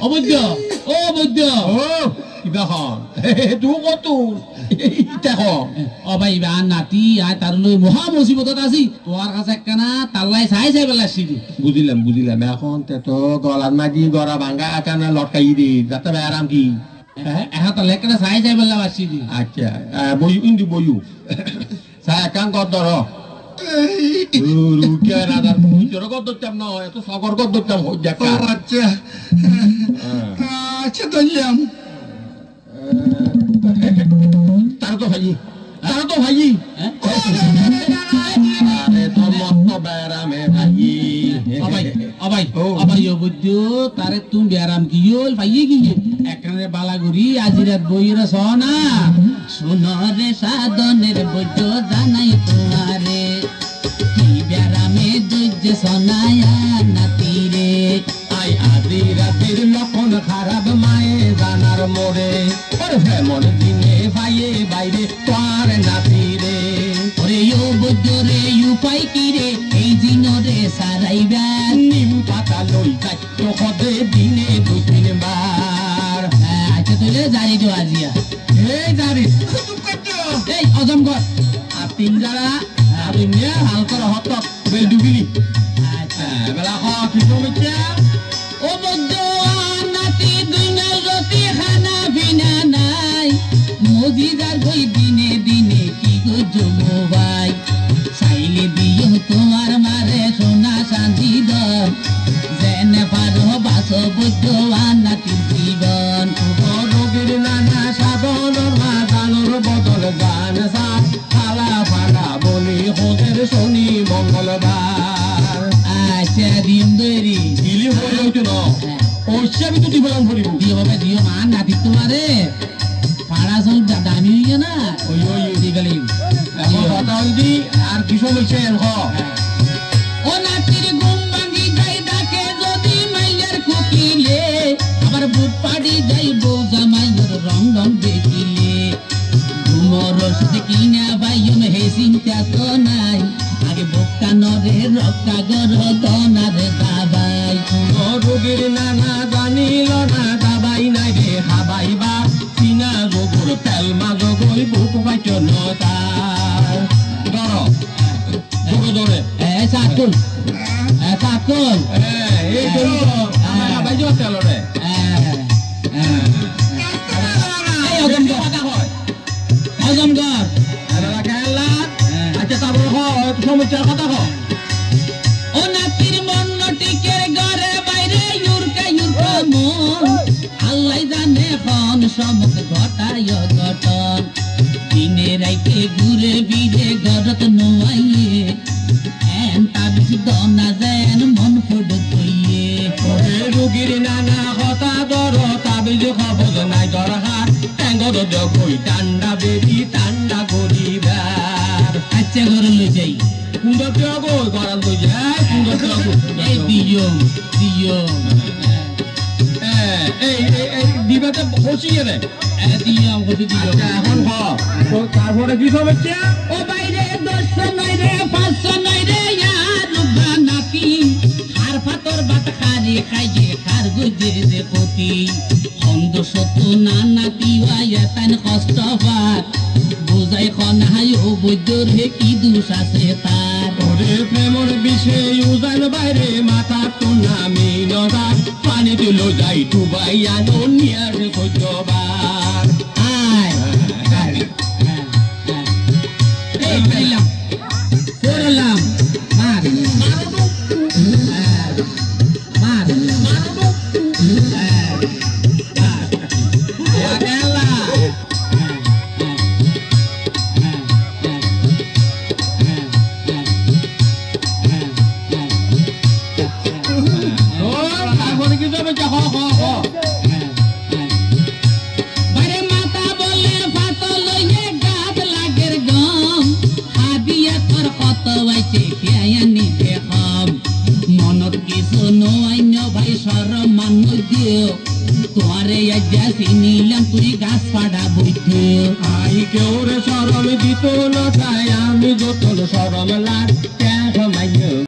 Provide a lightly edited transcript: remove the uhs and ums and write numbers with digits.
অবৈদ্য ও বৈদ্য ও কিবা হন তুই কত ভাই আর নাতি আর তার মহা মুসিবতত আছি তোমার কাছে একখানা তাল্লাই চাই চাই পেলাছি বুঝিলাম বুঝিলাম এখন তো গলার মাঝি গড়া ভাঙ্গা এখানে লটকাই দি যাতে আরাম কি এখন তাহলে একখানা চাই চাই পেলাম আসছি আচ্ছা বইউ কিন্তু বইউ চাই একান কর ধর রুকিয়া রাজার মুখের কর ধরতাম না এত সকর কর ধরতাম আচ্ছা আচ্ছা ধরলাম তারা তো ভাই আরে তো মত বেরামে ভাই অবাই বুদ্ধু তারে তুমি বেরাম কি হল ভাই কি একখানে বালাগুড়ি আজি রাত বইরা সোনা সোনরে সাধনের বুদ্ধ জানাই তোমারে কি বেরামে দুজ সোনায়া নাতি রে আই আজি রাতের লক্ষণ খারাপ মায়ে জানার মোরে মন দিনে ভাইয়ে বাইরে তোর নাতি রে ওরে ও বুদ্ধ রে উপায় কি রে এই জিনরে সারাইবা নিম পাতা লই যাচ্ছ হদে দিনে 2-3 বার আচ্ছা তুই জারি তো আজিয়া এই জারি এই অজমগর আর 3 যারা আর নিয়ে হাল কর হত বেল ডুবিলি আচ্ছা বেলা হ কি সমস্যা ও বুদ্ধ নাতি দুইনা রতি খানা বিনা নাই মজিদার কই দিনে দিনে কি গো জমো ভাই চাইলে দিও তোমার মারে সোনা শান্তি দন জেনে পারো বাসো বুদ্ধ নাতির জীবন রোগীর নানা সাধনের মাথানোর বদল গান সাত ফালা ফালা বলি হোদের শনি মঙ্গলবার আচ্ছা দিন দৈরি দিলি হয়ে উঠে না ওইসে আমি তো দিবলাম করিব দিও বাবা দিও মা নাতি তোমারে পাড়া চল দামি হইয়া না ওই ওই দিগালি এখন কথা হইদি আর কি সমস্যা এনখ ও নাতির ঘুম ভাঙি যাই ডাকে যদি মাইয়ার কোকিলে আবার বুট পাড়ি যাইব জামাইয়ের রং রং দেখিলে ঘুমর রসদ কিনা বাইম হে চিন্তা তো নাই আগে বোকা নরে রক্কা গর দনারে দাবাই রোগীর নানা জানিল না দাবাই নাই রে হাবাইবা চিনা রোগর তেল মাঝ গই বুক পাইছ নতার ধর ধরে সাতুল এই ধরি হাবাই যাওয়া তেল রে অজমগর আচ্ছা তারপর সমস্যার কথা হ ও নাতির মন টিকের ঘরে বাইরে ইউরকা মন আল্লাহ জানে কোন সমক ঘটায় ঘটন দিনে রাইতে ঘুরে বিরে গরত নোয়াইয়ে এন তাবিজ দনা যেন মন ফুড কইয়ে ওরে রোগীর নানা কথা ধর তাবিজ খবর নাই দরহার ট্যাঙ্গর দই টান্ডা বেবি টান্ডা গরিবার আচ্ছা ঘর লই যাই কুন্দর গো গরাল লই যাই কুন্দর গো এই দিও এই দিবাতে বসিয়ে রে দিও বসি দিও এখন হ তো তারপরে কি সমস্যা ও বাইরে 10 নাই রে 500 নাই রে यार রুবা নাকি হার পাতর বাত খারে খাইয়ে খার গুজে যে পতি অন্ধ সত না নাতি ওয়া তান কষ্ট পাত বুঝাই খনাই ও বৈদ্যর হে কি দোষ আছে তার ওরে প্রেমর বিষে উজান বাইরে মাথা তো নামি নদার পানি দিল যাই ডুবাই আনো নিয়ার কইতবার আয় এই কইলাম করলাম মার তোমারে আজ্ঞা চিনিলাম তুই গাছ